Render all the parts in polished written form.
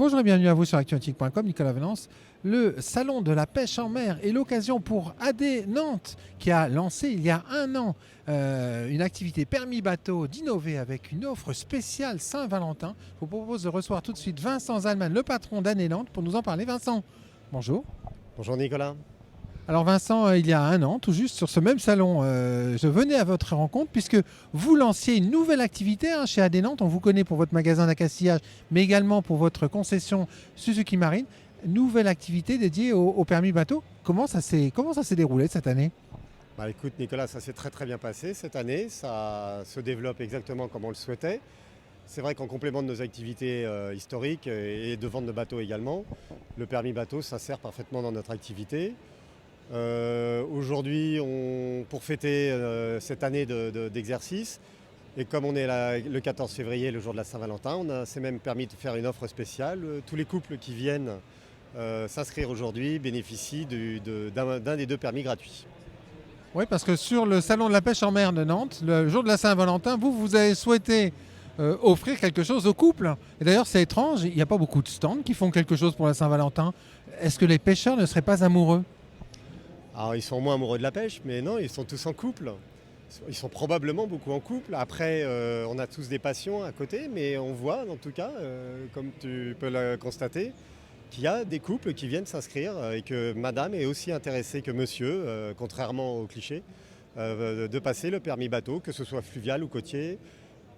Bonjour et bienvenue à vous sur actuantique.com, Nicolas Venance. Le salon de la pêche en mer est l'occasion pour AD Nantes, qui a lancé il y a un an une activité permis bateau, d'innover avec une offre spéciale Saint-Valentin. Je vous propose de recevoir tout de suite Vincent Zalman, le patron d'AD Nantes, pour nous en parler. Vincent, bonjour. Bonjour Nicolas. Alors Vincent, il y a un an, tout juste sur ce même salon, je venais à votre rencontre puisque vous lanciez une nouvelle activité chez AD Nantes. On vous connaît pour votre magasin d'accastillage, mais également pour votre concession Suzuki Marine. Nouvelle activité dédiée au permis bateau. Comment ça s'est déroulé cette année ? Écoute Nicolas, ça s'est très bien passé cette année. Ça se développe exactement comme on le souhaitait. C'est vrai qu'en complément de nos activités historiques et de vente de bateaux également, le permis bateau s'insère parfaitement dans notre activité. Aujourd'hui, pour fêter cette année d'exercice, et comme on est le 14 février, le jour de la Saint-Valentin, on s'est même permis de faire une offre spéciale. Tous les couples qui viennent s'inscrire aujourd'hui bénéficient d'un des deux permis gratuits. Oui, parce que sur le salon de la pêche en mer de Nantes, le jour de la Saint-Valentin, vous avez souhaité offrir quelque chose aux couples. Et d'ailleurs, c'est étrange, il n'y a pas beaucoup de stands qui font quelque chose pour la Saint-Valentin. Est-ce que les pêcheurs ne seraient pas amoureux ? Alors ils sont moins amoureux de la pêche, mais non, ils sont tous en couple. Ils sont probablement beaucoup en couple. Après, on a tous des passions à côté, mais on voit en tout cas, comme tu peux le constater, qu'il y a des couples qui viennent s'inscrire et que madame est aussi intéressée que monsieur, contrairement au cliché, de passer le permis bateau, que ce soit fluvial ou côtier,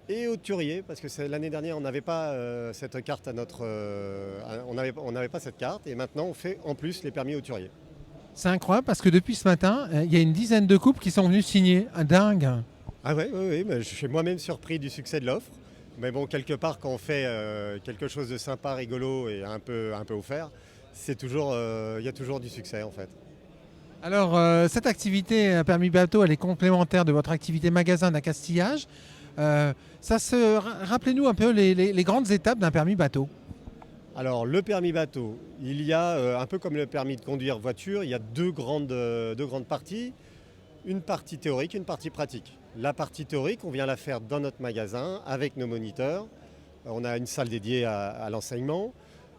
et hauturier, parce que l'année dernière on n'avait pas cette carte on n'avait pas cette carte, et maintenant on fait en plus les permis hauturiers. C'est incroyable parce que depuis ce matin, il y a une dizaine de couples qui sont venus signer. Dingue. Ah oui, je suis moi-même surpris du succès de l'offre. Mais bon, quelque part, quand on fait quelque chose de sympa, rigolo et un peu offert, il y a toujours du succès en fait. Alors, cette activité permis bateau, elle est complémentaire de votre activité magasin d'accastillage. Rappelez-nous un peu les grandes étapes d'un permis bateau. Alors, le permis bateau, il y a, un peu comme le permis de conduire voiture, il y a deux grandes parties. Une partie théorique, une partie pratique. La partie théorique, on vient la faire dans notre magasin avec nos moniteurs. On a une salle dédiée à l'enseignement,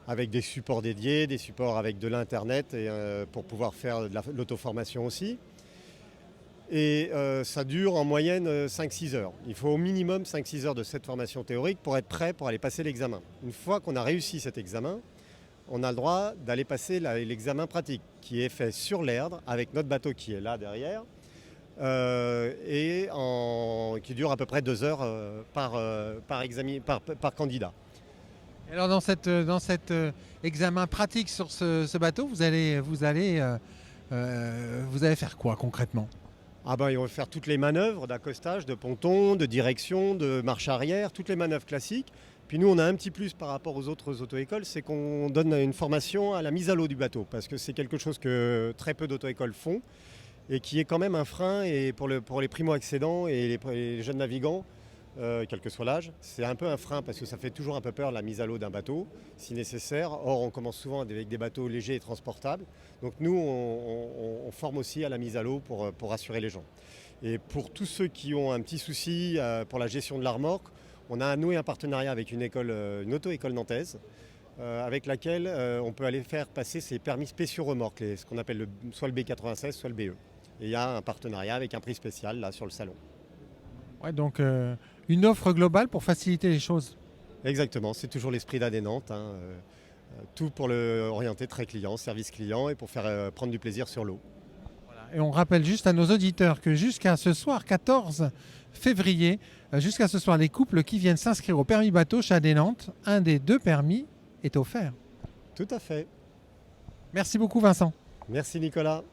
avec des supports dédiés, des supports avec de l'internet pour pouvoir faire de l'auto-formation aussi. Et ça dure en moyenne 5-6 heures. Il faut au minimum 5-6 heures de cette formation théorique pour être prêt pour aller passer l'examen. Une fois qu'on a réussi cet examen, on a le droit d'aller passer l'examen pratique qui est fait sur l'Erdre avec notre bateau qui est là derrière qui dure à peu près 2 heures par candidat. Alors dans cet examen pratique sur ce bateau, vous allez faire quoi concrètement ? Ils vont faire toutes les manœuvres d'accostage, de ponton, de direction, de marche arrière, toutes les manœuvres classiques. Puis nous, on a un petit plus par rapport aux autres auto-écoles, c'est qu'on donne une formation à la mise à l'eau du bateau, parce que c'est quelque chose que très peu d'auto-écoles font, et qui est quand même un frein et pour les primo-accédants et les jeunes navigants, quel que soit l'âge. C'est un peu un frein, parce que ça fait toujours un peu peur la mise à l'eau d'un bateau, si nécessaire. Or, on commence souvent avec des bateaux légers et transportables. Donc nous, on forme aussi à la mise à l'eau pour rassurer les gens. Et pour tous ceux qui ont un petit souci pour la gestion de la remorque, on a noué un partenariat avec une auto-école nantaise, avec laquelle on peut aller faire passer ces permis spéciaux remorques, ce qu'on appelle soit le B96, soit le BE. Et il y a un partenariat avec un prix spécial là sur le salon. Ouais, donc une offre globale pour faciliter les choses. Exactement, c'est toujours l'esprit d'AD Nantes. Tout pour orienter très client, service client et pour faire prendre du plaisir sur l'eau. Voilà. Et on rappelle juste à nos auditeurs que jusqu'à ce soir, 14 février, jusqu'à ce soir, les couples qui viennent s'inscrire au permis bateau chez AD Nantes, un des deux permis est offert. Tout à fait. Merci beaucoup Vincent. Merci Nicolas.